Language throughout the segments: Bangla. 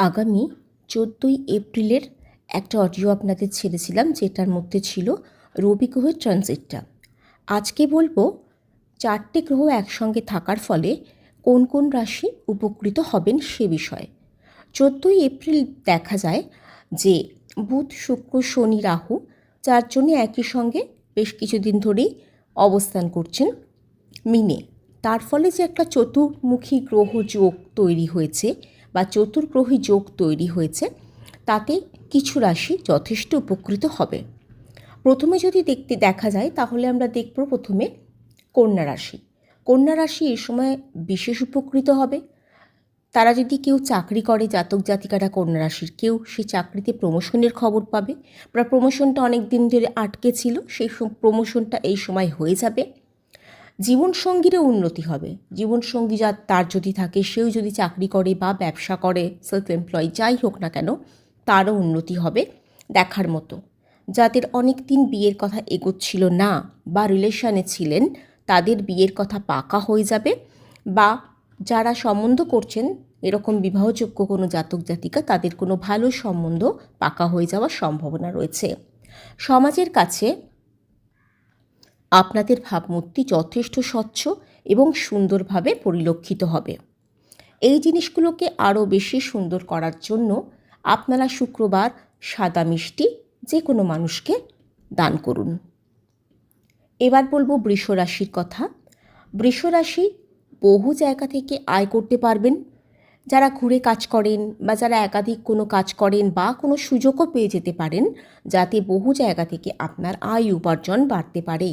আগামী 14ই এপ্রিলের একটা অডিও আপনাদের ছেড়েছিলাম, যেটার মধ্যে ছিল রবি গ্রহের ট্রানজিটটা। আজকে বলবো 4টে গ্রহ একসঙ্গে থাকার ফলে কোন কোন রাশি উপকৃত হবেন সে বিষয়ে। 14ই এপ্রিল দেখা যায় যে বুধ, শুক্র, শনি, রাহু চারজনে একই সঙ্গে বেশ কিছুদিন ধরেই অবস্থান করছেন মিনে। তার ফলে যে একটা চতুর্মুখী গ্রহ যোগ তৈরি হয়েছে বা চতুর্গ্রহী যোগ তৈরি হয়েছে, তাতে কিছু রাশি যথেষ্ট উপকৃত হবে। প্রথমে যদি দেখা যায় তাহলে আমরা দেখব প্রথমে কন্যা রাশি। কন্যা রাশি এই সময় বিশেষ উপকৃত হবে। তারা যদি কেউ চাকরি করে, জাতক জাতিকারা কন্যা রাশির কেউ, সে চাকরিতে প্রমোশনের খবর পাবে বা প্রমোশনটা অনেক দিন ধরে আটকে ছিল, সেই প্রমোশনটা এই সময় হয়ে যাবে। জীবনসঙ্গীরও উন্নতি হবে। জীবনসঙ্গী তার যদি থাকে, সেও যদি চাকরি করে বা ব্যবসা করে, সেলফ এমপ্লয়ি যাই হোক না কেন, তারও উন্নতি হবে দেখার মতো। যাদের অনেক দিন বিয়ের কথা এগোচ্ছিল না বা রিলেশনে ছিলেন, তাদের বিয়ের কথা পাকা হয়ে যাবে। বা যারা সম্বন্ধ করছেন এরকম বিবাহযোগ্য কোনো জাতক জাতিকা, তাদের কোনো ভালো সম্বন্ধ পাকা হয়ে যাওয়ার সম্ভাবনা রয়েছে। সমাজের কাছে আপনাদের ভাবমূর্তি যথেষ্ট স্বচ্ছ এবং সুন্দরভাবে পরিলক্ষিত হবে। এই জিনিসগুলোকে আরও বেশি সুন্দর করার জন্য আপনারা শুক্রবার সাদা মিষ্টি যে কোনো মানুষকে দান করুন। এবার বলবো বৃষ রাশির কথা। বৃষ রাশি বহু জায়গা থেকে আয় করতে পারবেন। যারা ঘুরে কাজ করেন বা যারা একাধিক কোনো কাজ করেন বা কোনো সুযোগও পেয়ে যেতে পারেন, যাতে বহু জায়গা থেকে আপনার আয় উপার্জন বাড়তে পারে।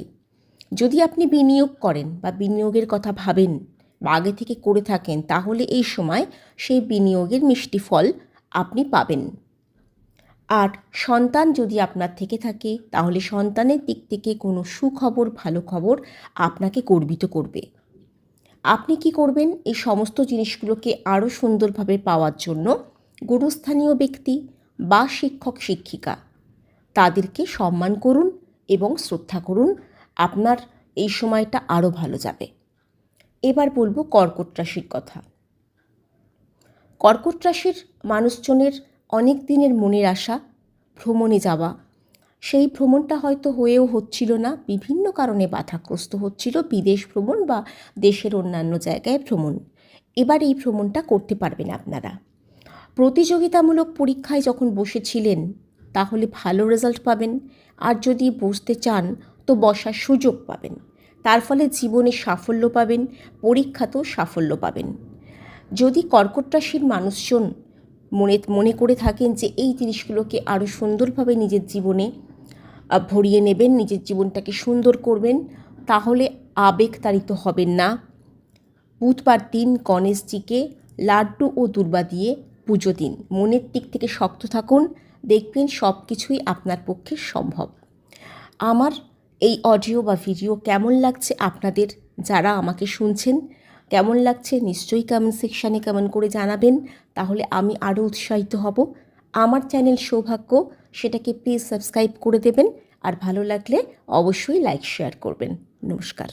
যদি আপনি বিনিয়োগ করেন বা বিনিয়োগের কথা ভাবেন বা আগে থেকে করে থাকেন, তাহলে এই সময় সেই বিনিয়োগের মিষ্টি ফল আপনি পাবেন। আর সন্তান যদি আপনার থেকে থাকে, তাহলে সন্তানের দিক থেকে কোনো সুখবর, ভালো খবর আপনাকে গর্বিত করবে। আপনি কি করবেন? এই সমস্ত জিনিসগুলোকে আরও সুন্দরভাবে পাওয়ার জন্য গুরুস্থানীয় ব্যক্তি বা শিক্ষক শিক্ষিকা তাদেরকে সম্মান করুন এবং শ্রদ্ধা করুন। আপনার এই সময়টা আরও ভালো যাবে। এবার বলবো কর্কট রাশির কথা। কর্কট রাশির মানুষজনের অনেক দিনের মনের আশা ভ্রমণে যাওয়া, সেই ভ্রমণটা হয়তো হয়েও হচ্ছিল না, বিভিন্ন কারণে বাধাগ্রস্ত হচ্ছিল, বিদেশ ভ্রমণ বা দেশের অন্যান্য জায়গায় ভ্রমণ। এবার এই ভ্রমণটা করতে পারবেন আপনারা। প্রতিযোগিতামূলক পরীক্ষায় যখন বসেছিলেন, তাহলে ভালো রেজাল্ট পাবেন। আর যদি বসতে চান তো বসার সুযোগ পাবেন। তার ফলে জীবনে সাফল্য পাবেন, পরীক্ষাতেও সাফল্য পাবেন। যদি কর্কট রাশির মানুষজন মনে করে থাকেন যে এই জিনিসগুলোকে আরও সুন্দরভাবে নিজের জীবনে ভরিয়ে নেবেন, নিজের জীবনটাকে সুন্দর করবেন, তাহলে আবেগতাড়িত হবেন না। বুধবার দিন গণেশজিকে লাড্ডু ও দূর্বা দিয়ে পুজো দিন। মনের দিক থেকে শক্ত থাকুন, দেখবেন সব কিছুই আপনার পক্ষে সম্ভব। আমার এই অডিও বা ভিডিও কেমন লাগছে আপনাদের, যারা আমাকে শুনছেন, কেমন লাগছে নিশ্চয়ই কমেন্ট সেকশানে কমেন্ট করে জানাবেন, তাহলে আমি আরও উৎসাহিত হব। আমার চ্যানেল সৌভাগ্য, সেটাকে প্লিজ সাবস্ক্রাইব করে দেবেন, আর ভালো লাগলে অবশ্যই লাইক শেয়ার করবেন। নমস্কার।